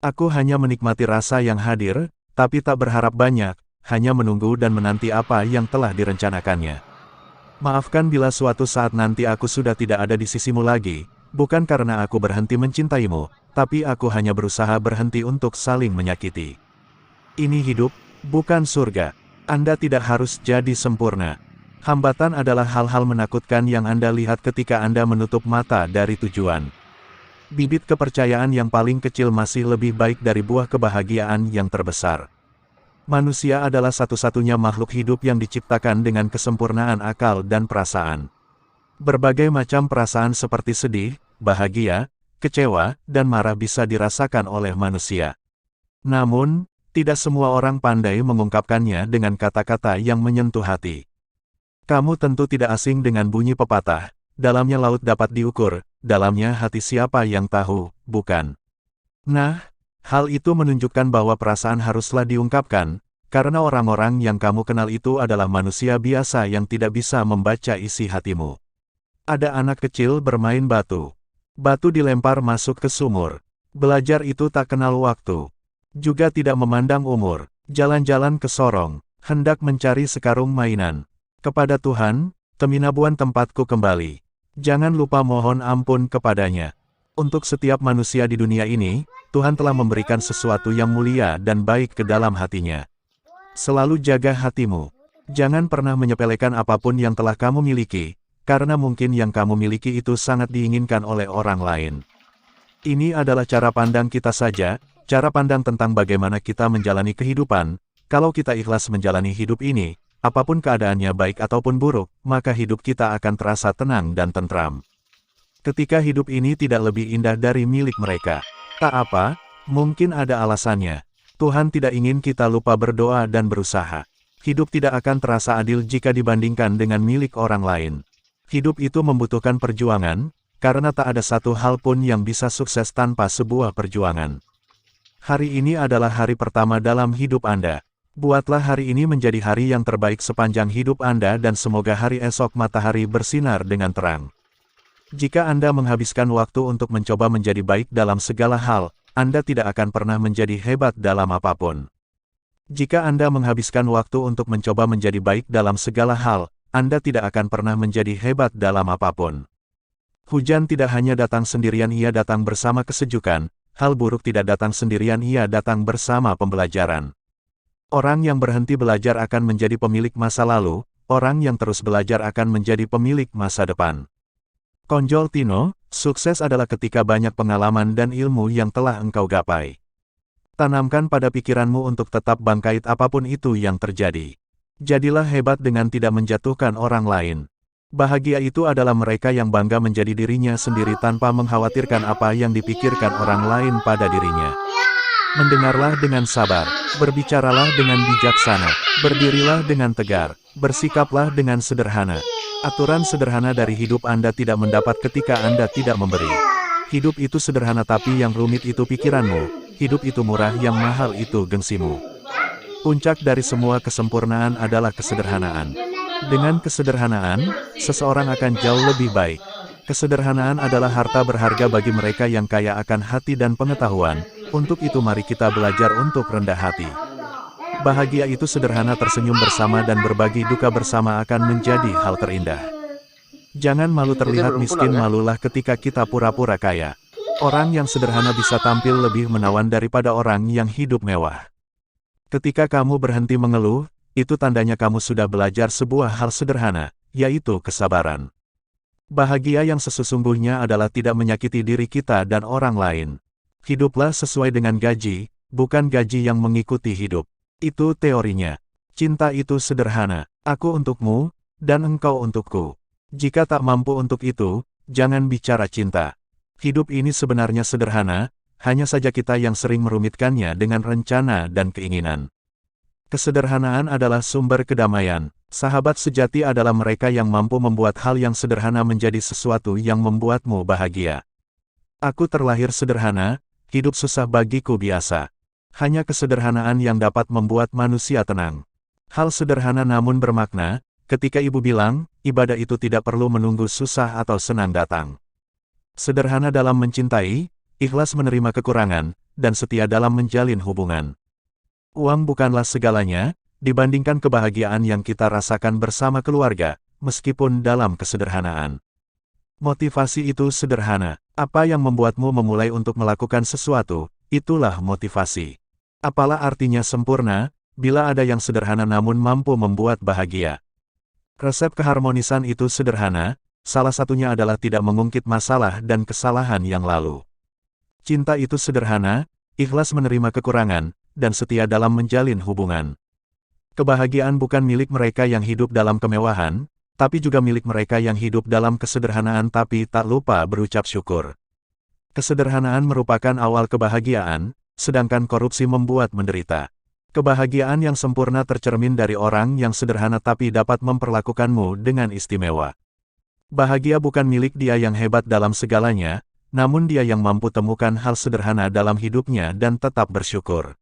Aku hanya menikmati rasa yang hadir, tapi tak berharap banyak, hanya menunggu dan menanti apa yang telah direncanakannya. Maafkan bila suatu saat nanti aku sudah tidak ada di sisimu lagi, bukan karena aku berhenti mencintaimu, tapi aku hanya berusaha berhenti untuk saling menyakiti. Ini hidup, bukan surga. Anda tidak harus jadi sempurna. Hambatan adalah hal-hal menakutkan yang Anda lihat ketika Anda menutup mata dari tujuan. Bibit kepercayaan yang paling kecil masih lebih baik dari buah kebahagiaan yang terbesar. Manusia adalah satu-satunya makhluk hidup yang diciptakan dengan kesempurnaan akal dan perasaan. Berbagai macam perasaan seperti sedih, bahagia, kecewa, dan marah bisa dirasakan oleh manusia. Namun, tidak semua orang pandai mengungkapkannya dengan kata-kata yang menyentuh hati. Kamu tentu tidak asing dengan bunyi pepatah, dalamnya laut dapat diukur, dalamnya hati siapa yang tahu, bukan? Nah, hal itu menunjukkan bahwa perasaan haruslah diungkapkan, karena orang-orang yang kamu kenal itu adalah manusia biasa yang tidak bisa membaca isi hatimu. Ada anak kecil bermain batu. Batu dilempar masuk ke sumur. Belajar itu tak kenal waktu. Juga tidak memandang umur. Jalan-jalan ke sorong, hendak mencari sekarung mainan. Kepada Tuhan, keminabuan tempatku kembali. Jangan lupa mohon ampun kepadanya. Untuk setiap manusia di dunia ini, Tuhan telah memberikan sesuatu yang mulia dan baik ke dalam hatinya. Selalu jaga hatimu. Jangan pernah menyepelekan apapun yang telah kamu miliki, karena mungkin yang kamu miliki itu sangat diinginkan oleh orang lain. Ini adalah cara pandang kita saja, cara pandang tentang bagaimana kita menjalani kehidupan. Kalau kita ikhlas menjalani hidup ini, apapun keadaannya baik ataupun buruk, maka hidup kita akan terasa tenang dan tentram. Ketika hidup ini tidak lebih indah dari milik mereka. Tak apa, mungkin ada alasannya. Tuhan tidak ingin kita lupa berdoa dan berusaha. Hidup tidak akan terasa adil jika dibandingkan dengan milik orang lain. Hidup itu membutuhkan perjuangan, karena tak ada satu hal pun yang bisa sukses tanpa sebuah perjuangan. Hari ini adalah hari pertama dalam hidup Anda. Buatlah hari ini menjadi hari yang terbaik sepanjang hidup Anda dan semoga hari esok matahari bersinar dengan terang. Jika Anda menghabiskan waktu untuk mencoba menjadi baik dalam segala hal, Anda tidak akan pernah menjadi hebat dalam apapun. Jika Anda menghabiskan waktu untuk mencoba menjadi baik dalam segala hal, Anda tidak akan pernah menjadi hebat dalam apapun. Hujan tidak hanya datang sendirian, ia datang bersama kesejukan. Hal buruk tidak datang sendirian, ia datang bersama pembelajaran. Orang yang berhenti belajar akan menjadi pemilik masa lalu, orang yang terus belajar akan menjadi pemilik masa depan. Konjol Tino, sukses adalah ketika banyak pengalaman dan ilmu yang telah engkau gapai. Tanamkan pada pikiranmu untuk tetap bangkit apapun itu yang terjadi. Jadilah hebat dengan tidak menjatuhkan orang lain. Bahagia itu adalah mereka yang bangga menjadi dirinya sendiri tanpa mengkhawatirkan apa yang dipikirkan orang lain pada dirinya. Mendengarlah dengan sabar, berbicaralah dengan bijaksana, berdirilah dengan tegar, bersikaplah dengan sederhana. Aturan sederhana dari hidup Anda tidak mendapat ketika Anda tidak memberi. Hidup itu sederhana tapi yang rumit itu pikiranmu, hidup itu murah yang mahal itu gengsimu. Puncak dari semua kesempurnaan adalah kesederhanaan. Dengan kesederhanaan, seseorang akan jauh lebih baik. Kesederhanaan adalah harta berharga bagi mereka yang kaya akan hati dan pengetahuan. Untuk itu mari kita belajar untuk rendah hati. Bahagia itu sederhana, tersenyum bersama dan berbagi duka bersama akan menjadi hal terindah. Jangan malu terlihat miskin, malulah ketika kita pura-pura kaya. Orang yang sederhana bisa tampil lebih menawan daripada orang yang hidup mewah. Ketika kamu berhenti mengeluh, itu tandanya kamu sudah belajar sebuah hal sederhana, yaitu kesabaran. Bahagia yang sesungguhnya adalah tidak menyakiti diri kita dan orang lain. Hiduplah sesuai dengan gaji, bukan gaji yang mengikuti hidup. Itu teorinya. Cinta itu sederhana. Aku untukmu, dan engkau untukku. Jika tak mampu untuk itu, jangan bicara cinta. Hidup ini sebenarnya sederhana, hanya saja kita yang sering merumitkannya dengan rencana dan keinginan. Kesederhanaan adalah sumber kedamaian. Sahabat sejati adalah mereka yang mampu membuat hal yang sederhana menjadi sesuatu yang membuatmu bahagia. Aku terlahir sederhana, hidup susah bagiku biasa. Hanya kesederhanaan yang dapat membuat manusia tenang. Hal sederhana namun bermakna, ketika ibu bilang, ibadah itu tidak perlu menunggu susah atau senang datang. Sederhana dalam mencintai, ikhlas menerima kekurangan, dan setia dalam menjalin hubungan. Uang bukanlah segalanya, dibandingkan kebahagiaan yang kita rasakan bersama keluarga, meskipun dalam kesederhanaan. Motivasi itu sederhana. Apa yang membuatmu memulai untuk melakukan sesuatu, itulah motivasi. Apalah artinya sempurna, bila ada yang sederhana namun mampu membuat bahagia. Resep keharmonisan itu sederhana, salah satunya adalah tidak mengungkit masalah dan kesalahan yang lalu. Cinta itu sederhana, ikhlas menerima kekurangan, dan setia dalam menjalin hubungan. Kebahagiaan bukan milik mereka yang hidup dalam kemewahan, tapi juga milik mereka yang hidup dalam kesederhanaan tapi tak lupa berucap syukur. Kesederhanaan merupakan awal kebahagiaan, sedangkan korupsi membuat menderita. Kebahagiaan yang sempurna tercermin dari orang yang sederhana tapi dapat memperlakukanmu dengan istimewa. Bahagia bukan milik dia yang hebat dalam segalanya, namun dia yang mampu temukan hal sederhana dalam hidupnya dan tetap bersyukur.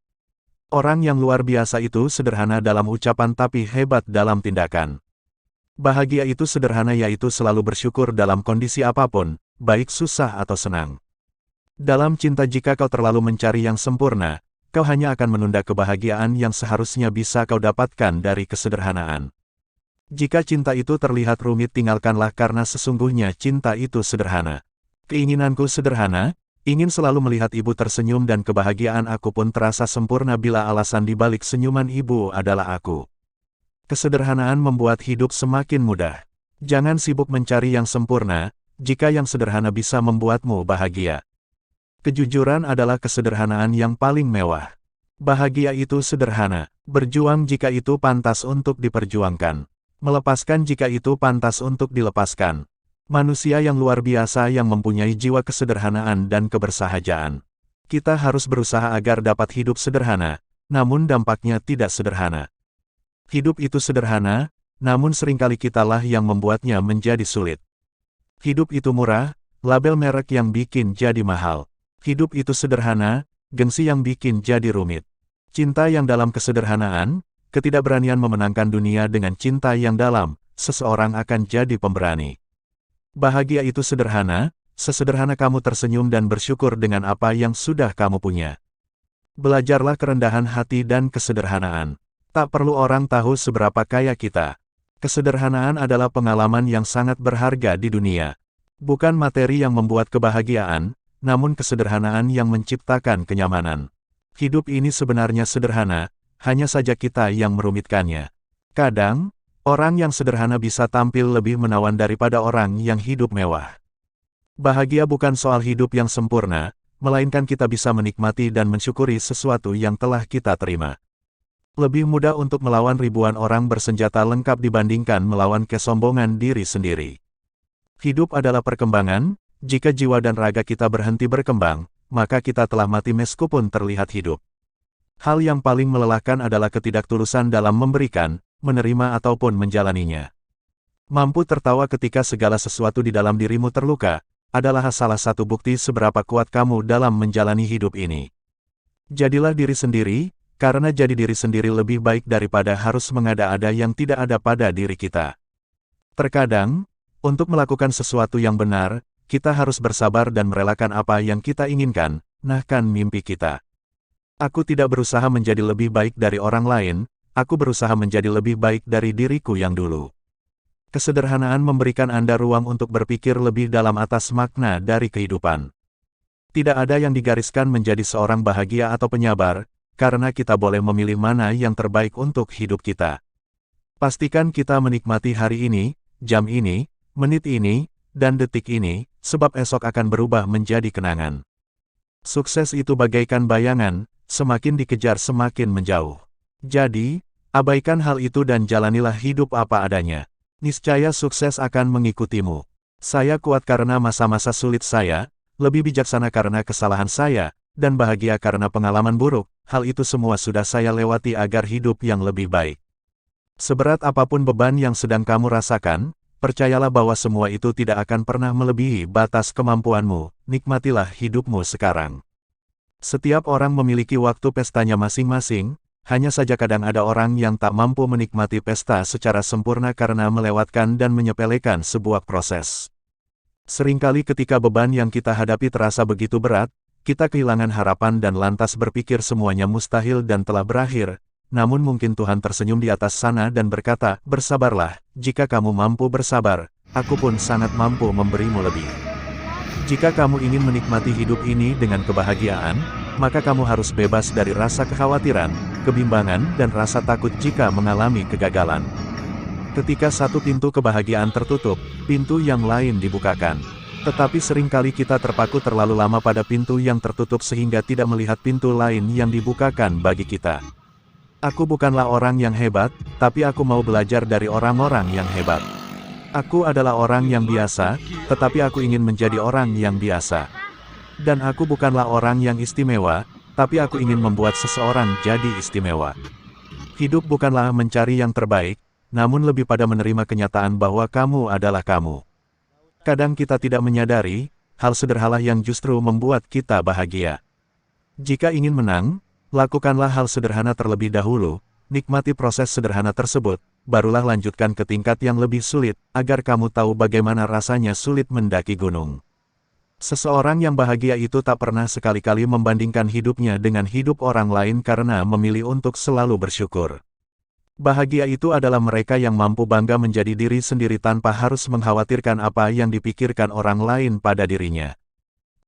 Orang yang luar biasa itu sederhana dalam ucapan tapi hebat dalam tindakan. Bahagia itu sederhana yaitu selalu bersyukur dalam kondisi apapun, baik susah atau senang. Dalam cinta jika kau terlalu mencari yang sempurna, kau hanya akan menunda kebahagiaan yang seharusnya bisa kau dapatkan dari kesederhanaan. Jika cinta itu terlihat rumit tinggalkanlah karena sesungguhnya cinta itu sederhana. Keinginanku sederhana, ingin selalu melihat ibu tersenyum dan kebahagiaan aku pun terasa sempurna bila alasan di balik senyuman ibu adalah aku. Kesederhanaan membuat hidup semakin mudah. Jangan sibuk mencari yang sempurna, jika yang sederhana bisa membuatmu bahagia. Kejujuran adalah kesederhanaan yang paling mewah. Bahagia itu sederhana, berjuang jika itu pantas untuk diperjuangkan. Melepaskan jika itu pantas untuk dilepaskan. Manusia yang luar biasa yang mempunyai jiwa kesederhanaan dan kebersahajaan. Kita harus berusaha agar dapat hidup sederhana, namun dampaknya tidak sederhana. Hidup itu sederhana, namun seringkali kitalah yang membuatnya menjadi sulit. Hidup itu murah, label merek yang bikin jadi mahal. Hidup itu sederhana, gengsi yang bikin jadi rumit. Cinta yang dalam kesederhanaan, ketidakberanian memenangkan dunia dengan cinta yang dalam, seseorang akan jadi pemberani. Bahagia itu sederhana, sesederhana kamu tersenyum dan bersyukur dengan apa yang sudah kamu punya. Belajarlah kerendahan hati dan kesederhanaan. Tak perlu orang tahu seberapa kaya kita. Kesederhanaan adalah pengalaman yang sangat berharga di dunia. Bukan materi yang membuat kebahagiaan, namun kesederhanaan yang menciptakan kenyamanan. Hidup ini sebenarnya sederhana, hanya saja kita yang merumitkannya. Kadang, orang yang sederhana bisa tampil lebih menawan daripada orang yang hidup mewah. Bahagia bukan soal hidup yang sempurna, melainkan kita bisa menikmati dan mensyukuri sesuatu yang telah kita terima. Lebih mudah untuk melawan ribuan orang bersenjata lengkap dibandingkan melawan kesombongan diri sendiri. Hidup adalah perkembangan, jika jiwa dan raga kita berhenti berkembang, maka kita telah mati meskipun terlihat hidup. Hal yang paling melelahkan adalah ketidaktulusan dalam memberikan, menerima ataupun menjalaninya. Mampu tertawa ketika segala sesuatu di dalam dirimu terluka, adalah salah satu bukti seberapa kuat kamu dalam menjalani hidup ini. Jadilah diri sendiri, karena jadi diri sendiri lebih baik daripada harus mengada-ada yang tidak ada pada diri kita. Terkadang, untuk melakukan sesuatu yang benar, kita harus bersabar dan merelakan apa yang kita inginkan, bahkan mimpi kita. Aku tidak berusaha menjadi lebih baik dari orang lain, aku berusaha menjadi lebih baik dari diriku yang dulu. Kesederhanaan memberikan Anda ruang untuk berpikir lebih dalam atas makna dari kehidupan. Tidak ada yang digariskan menjadi seorang bahagia atau penyabar, karena kita boleh memilih mana yang terbaik untuk hidup kita. Pastikan kita menikmati hari ini, jam ini, menit ini, dan detik ini, sebab esok akan berubah menjadi kenangan. Sukses itu bagaikan bayangan, semakin dikejar semakin menjauh. Jadi, abaikan hal itu dan jalanilah hidup apa adanya. Niscaya sukses akan mengikutimu. Saya kuat karena masa-masa sulit saya, lebih bijaksana karena kesalahan saya, dan bahagia karena pengalaman buruk. Hal itu semua sudah saya lewati agar hidup yang lebih baik. Seberat apapun beban yang sedang kamu rasakan, percayalah bahwa semua itu tidak akan pernah melebihi batas kemampuanmu. Nikmatilah hidupmu sekarang. Setiap orang memiliki waktu pestanya masing-masing, hanya saja kadang ada orang yang tak mampu menikmati pesta secara sempurna karena melewatkan dan menyepelekan sebuah proses. Seringkali ketika beban yang kita hadapi terasa begitu berat, kita kehilangan harapan dan lantas berpikir semuanya mustahil dan telah berakhir. Namun mungkin Tuhan tersenyum di atas sana dan berkata, bersabarlah, jika kamu mampu bersabar, aku pun sangat mampu memberimu lebih. Jika kamu ingin menikmati hidup ini dengan kebahagiaan, maka kamu harus bebas dari rasa kekhawatiran, kebimbangan, dan rasa takut jika mengalami kegagalan. Ketika satu pintu kebahagiaan tertutup, pintu yang lain dibukakan. Tetapi seringkali kita terpaku terlalu lama pada pintu yang tertutup sehingga tidak melihat pintu lain yang dibukakan bagi kita. Aku bukanlah orang yang hebat, tapi aku mau belajar dari orang-orang yang hebat. Aku adalah orang yang biasa, tetapi aku ingin menjadi orang yang biasa. Dan aku bukanlah orang yang istimewa, tapi aku ingin membuat seseorang jadi istimewa. Hidup bukanlah mencari yang terbaik, namun lebih pada menerima kenyataan bahwa kamu adalah kamu. Kadang kita tidak menyadari, hal sederhana yang justru membuat kita bahagia. Jika ingin menang, lakukanlah hal sederhana terlebih dahulu, nikmati proses sederhana tersebut, barulah lanjutkan ke tingkat yang lebih sulit, agar kamu tahu bagaimana rasanya sulit mendaki gunung. Seseorang yang bahagia itu tak pernah sekali-kali membandingkan hidupnya dengan hidup orang lain karena memilih untuk selalu bersyukur. Bahagia itu adalah mereka yang mampu bangga menjadi diri sendiri tanpa harus mengkhawatirkan apa yang dipikirkan orang lain pada dirinya.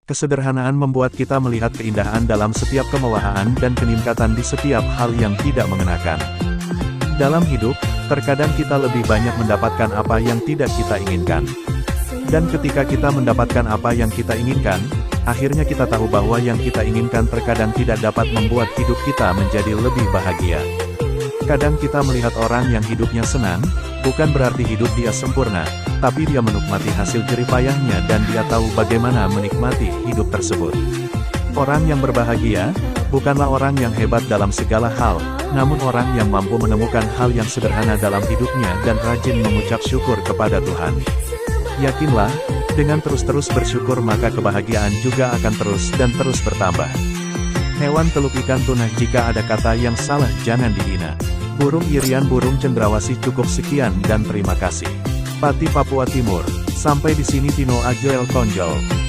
Kesederhanaan membuat kita melihat keindahan dalam setiap kemewahan dan kenikmatan di setiap hal yang tidak mengenakan. Dalam hidup, terkadang kita lebih banyak mendapatkan apa yang tidak kita inginkan. Dan ketika kita mendapatkan apa yang kita inginkan, akhirnya kita tahu bahwa yang kita inginkan terkadang tidak dapat membuat hidup kita menjadi lebih bahagia. Kadang kita melihat orang yang hidupnya senang, bukan berarti hidup dia sempurna, tapi dia menikmati hasil jerih payahnya dan dia tahu bagaimana menikmati hidup tersebut. Orang yang berbahagia, bukanlah orang yang hebat dalam segala hal, namun orang yang mampu menemukan hal yang sederhana dalam hidupnya dan rajin mengucap syukur kepada Tuhan. Yakinlah, dengan terus-terus bersyukur maka kebahagiaan juga akan terus dan terus bertambah. Hewan teluk ikan tuna, jika ada kata yang salah jangan dihina. Burung irian burung cendrawasih. Cukup sekian dan terima kasih. Pati Papua Timur. Sampai di sini Tino Ajoel Konjol.